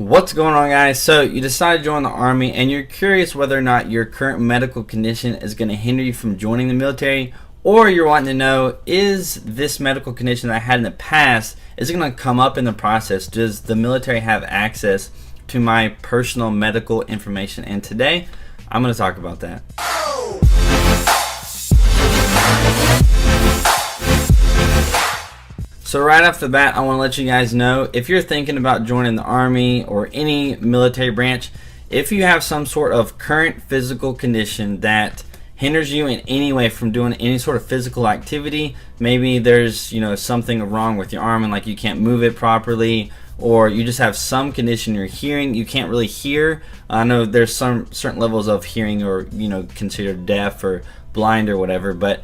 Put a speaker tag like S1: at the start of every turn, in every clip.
S1: What's going on, guys? So you decided to join the Army and you're curious whether or not your current medical condition is going to hinder you from joining the military, or you're wanting to know, is this medical condition that I had in the past, is it going to come up in the process? Does the military have access to my personal medical information? And today I'm going to talk about that. So right off the bat, I want to let you guys know, if you're thinking about joining the Army or any military branch, if you have some sort of current physical condition that hinders you in any way from doing any sort of physical activity, maybe there's something wrong with your arm and like you can't move it properly, or you just have some condition in your hearing, you can't really hear. I know there's some certain levels of hearing or considered deaf or blind or whatever, but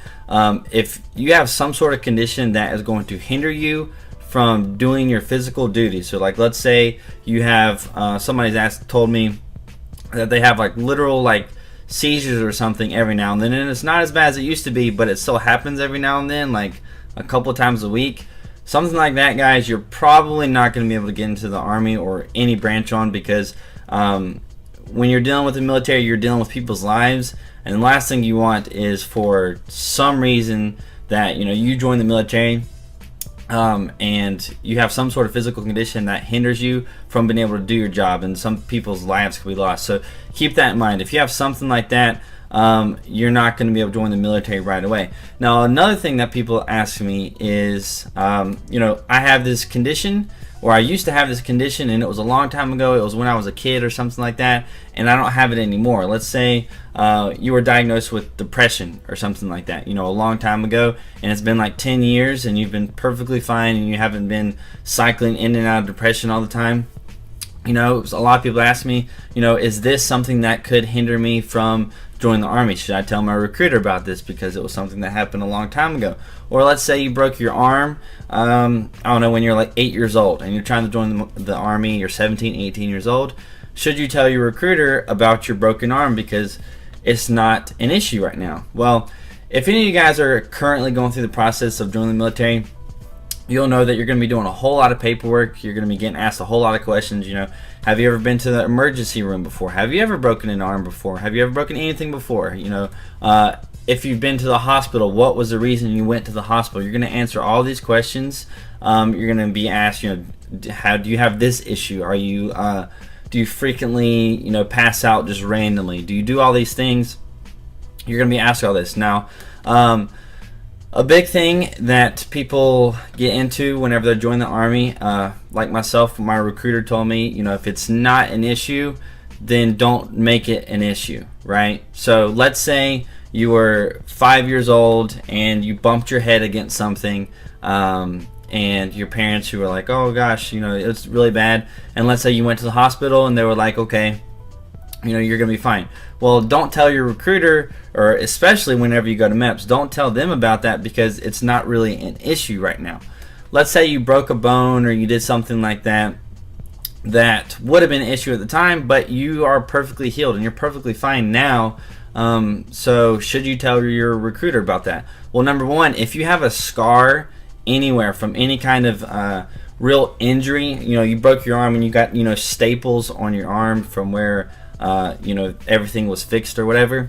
S1: if you have some sort of condition that is going to hinder you from doing your physical duties, so like let's say you have somebody's told me that they have like literal seizures or something every now and then, and it's not as bad as it used to be, but it still happens every now and then, like a couple of times a week, something like that, guys, you're probably not going to be able to get into the Army or any branch on, because when you're dealing with the military, you're dealing with people's lives, and the last thing you want is for some reason that you join the military and you have some sort of physical condition that hinders you from being able to do your job, and some people's lives could be lost. So keep that in mind. If you have something like that, you're not going to be able to join the military right away. Now, another thing that people ask me is, I have this condition, or I used to have this condition, and it was a long time ago. It was when I was a kid or something like that, and I don't have it anymore. Let's say you were diagnosed with depression or something like that, a long time ago, and it's been like 10 years, and you've been perfectly fine, and you haven't been cycling in and out of depression all the time. A lot of people ask me, is this something that could hinder me from joining the Army? Should I tell my recruiter about this because it was something that happened a long time ago? Or let's say you broke your arm, I don't know, when you're like 8 years old and you're trying to join the Army, you're 17, 18 years old. Should you tell your recruiter about your broken arm because it's not an issue right now? Well, if any of you guys are currently going through the process of joining the military, you'll know that you're going to be doing a whole lot of paperwork. You're going to be getting asked a whole lot of questions. Have you ever been to the emergency room before? Have you ever broken an arm before? Have you ever broken anything before? If you've been to the hospital, what was the reason you went to the hospital? You're going to answer all these questions. You're going to be asked, how do you have this issue? Do you frequently, pass out just randomly? Do you do all these things? You're going to be asked all this. Now, a big thing that people get into whenever they join the Army, like myself, my recruiter told me, if it's not an issue, then don't make it an issue, right? So let's say you were 5 years old and you bumped your head against something, and your parents who were like, oh gosh, it's really bad, and let's say you went to the hospital and they were like, okay, you're going to be fine. Well, don't tell your recruiter, or especially whenever you go to MEPS, don't tell them about that because it's not really an issue right now. Let's say you broke a bone or you did something like that that would have been an issue at the time, but you are perfectly healed and you're perfectly fine now. So should you tell your recruiter about that? Well, number one, if you have a scar anywhere from any kind of real injury, you broke your arm and you got staples on your arm from where everything was fixed or whatever,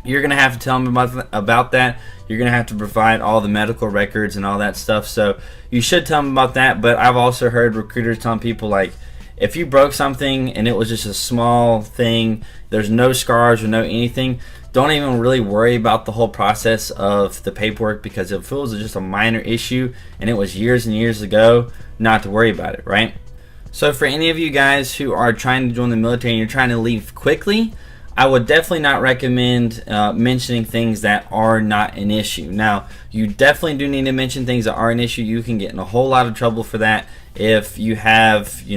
S1: you're going to have to tell them about that. You're going to have to provide all the medical records and all that stuff. So you should tell them about that. But I've also heard recruiters telling people, like, if you broke something and it was just a small thing, there's no scars or no anything, don't even really worry about the whole process of the paperwork, because if it was just a minor issue and it was years and years ago, not to worry about it, right? So for any of you guys who are trying to join the military and you're trying to leave quickly, I would definitely not recommend mentioning things that are not an issue. Now, you definitely do need to mention things that are an issue. You can get in a whole lot of trouble for that if you have, I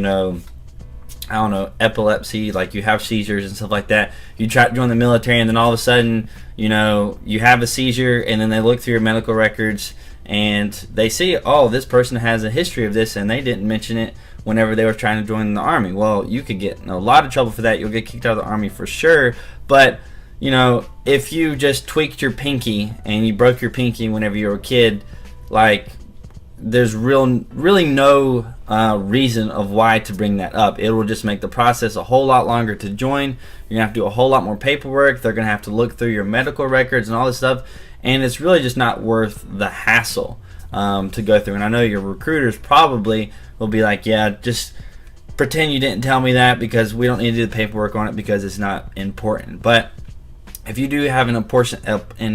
S1: don't know, epilepsy, like you have seizures and stuff like that. You try to join the military and then all of a sudden, you have a seizure, and then they look through your medical records and they see, oh, this person has a history of this and they didn't mention it whenever they were trying to join the Army. Well, you could get in a lot of trouble for that. You'll get kicked out of the Army for sure. But if you just tweaked your pinky and you broke your pinky whenever you were a kid, like, there's really no reason of why to bring that up. It will just make the process a whole lot longer to join. You're gonna have to do a whole lot more paperwork. They're gonna have to look through your medical records and all this stuff, and it's really just not worth the hassle to go through. And I know your recruiters probably will be like, yeah, just pretend you didn't tell me that, because we don't need to do the paperwork on it because it's not important. But if you do have an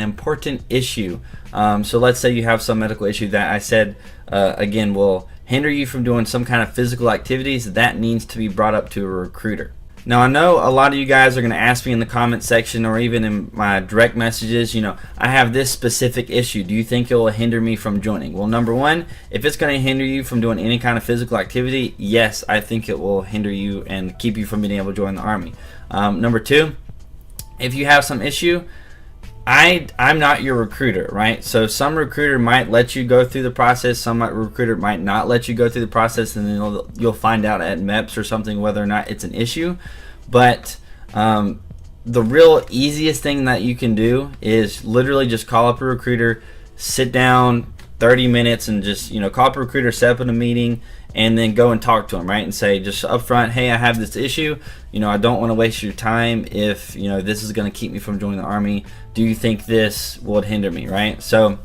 S1: important issue, so let's say you have some medical issue that I said again will hinder you from doing some kind of physical activities, that needs to be brought up to a recruiter. Now, I know a lot of you guys are going to ask me in the comment section or even in my direct messages, I have this specific issue. Do you think it will hinder me from joining? Well, number one, if it's going to hinder you from doing any kind of physical activity, yes, I think it will hinder you and keep you from being able to join the Army. Number two, if you have some issue, I'm not your recruiter, right? So some recruiter might let you go through the process, some recruiter might not let you go through the process, and then you'll find out at MEPS or something whether or not it's an issue. But the real easiest thing that you can do is literally just call up a recruiter, sit down 30 minutes and just call up a recruiter, set up in a meeting, and then go and talk to them, right? And say just up front, hey, I have this issue. I don't want to waste your time if this is going to keep me from joining the Army. Do you think this would hinder me, right? So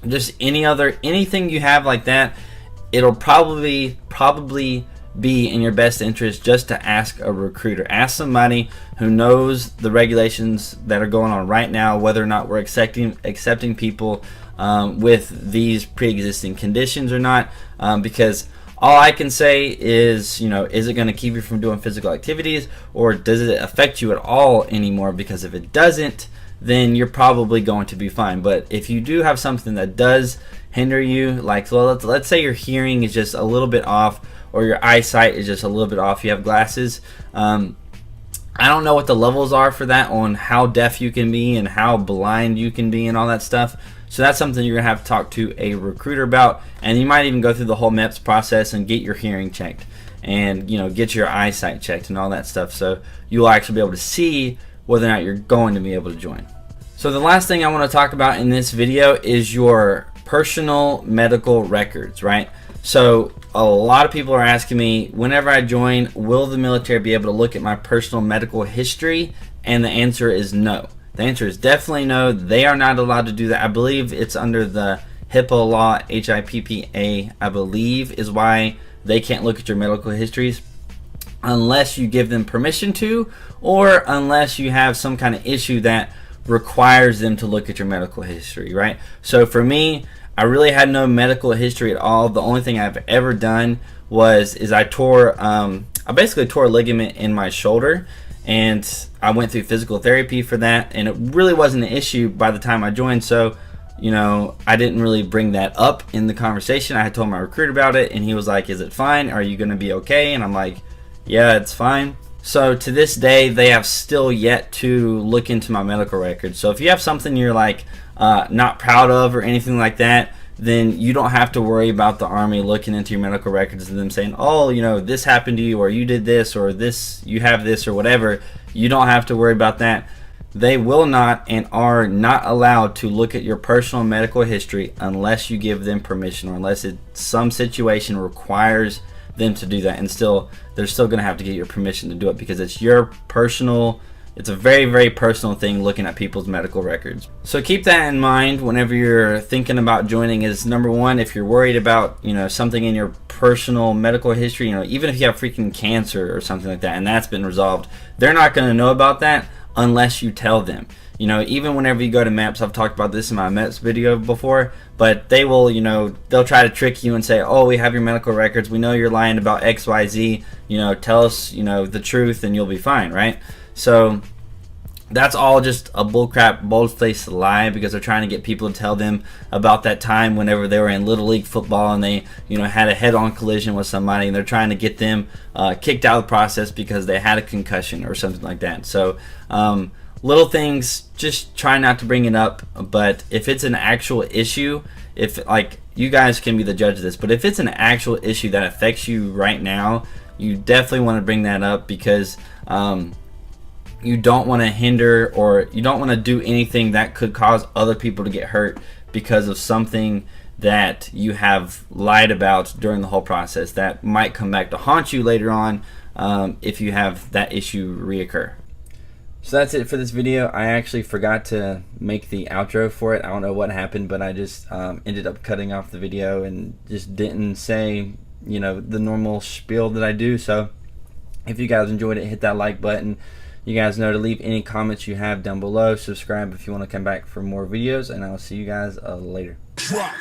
S1: just anything you have like that, it'll probably be in your best interest just to ask a recruiter. Ask somebody who knows the regulations that are going on right now, whether or not we're accepting people with these pre-existing conditions or not, because all I can say is, is it going to keep you from doing physical activities, or does it affect you at all anymore? Because if it doesn't, then you're probably going to be fine. But if you do have something that does hinder you, like, well, let's say your hearing is just a little bit off, or your eyesight is just a little bit off, you have glasses, I don't know what the levels are for that, on how deaf you can be and how blind you can be and all that stuff. So that's something you're going to have to talk to a recruiter about, and you might even go through the whole MEPS process and get your hearing checked and get your eyesight checked and all that stuff, so you'll actually be able to see whether or not you're going to be able to join. So the last thing I want to talk about in this video is your personal medical records, right? So a lot of people are asking me, whenever I join, will the military be able to look at my personal medical history? And the answer is no. The answer is definitely no. They are not allowed to do that. I believe it's under the HIPAA law, HIPPA, I believe, is why they can't look at your medical histories unless you give them permission to, or unless you have some kind of issue that requires them to look at your medical history, right? So for me, I really had no medical history at all. The only thing I've ever done is I basically tore a ligament in my shoulder, and I went through physical therapy for that, and it really wasn't an issue by the time I joined. So I didn't really bring that up in the conversation. I had told my recruiter about it, and he was like, is it fine? Are you going to be okay? And I'm like, yeah, it's fine. So to this day, they have still yet to look into my medical records. So if you have something you're like not proud of or anything like that, then you don't have to worry about the Army looking into your medical records and them saying, oh, this happened to you, or you did this, or this, you have this, or whatever. You don't have to worry about that. They will not and are not allowed to look at your personal medical history unless you give them permission, or unless some situation requires them to do that. And they're still going to have to get your permission to do it, because it's your personal, it's a very, very personal thing looking at people's medical records. So keep that in mind whenever you're thinking about joining. Is number one, if you're worried about something in your personal medical history, even if you have freaking cancer or something like that and that's been resolved, they're not going to know about that unless you tell them. Even whenever you go to MEPS, I've talked about this in my MEPS video before, but they will, they'll try to trick you and say, oh, we have your medical records, we know you're lying about XYZ, tell us, the truth and you'll be fine, right? So that's all just a bullcrap, bold-faced lie, because they're trying to get people to tell them about that time whenever they were in Little League football and they, had a head-on collision with somebody, and they're trying to get them kicked out of the process because they had a concussion or something like that. So little things, just try not to bring it up. But if it's an actual issue, you guys can be the judge of this, but if it's an actual issue that affects you right now, you definitely want to bring that up, because you don't want to hinder, or you don't want to do anything that could cause other people to get hurt because of something that you have lied about during the whole process that might come back to haunt you later on if you have that issue reoccur. So that's it for this video. I actually forgot to make the outro for it. I don't know what happened, but I just ended up cutting off the video and just didn't say, you know, the normal spiel that I do. So if you guys enjoyed it, hit that like button. You guys know to leave any comments you have down below. Subscribe if you want to come back for more videos, and I'll see you guys later. Drop.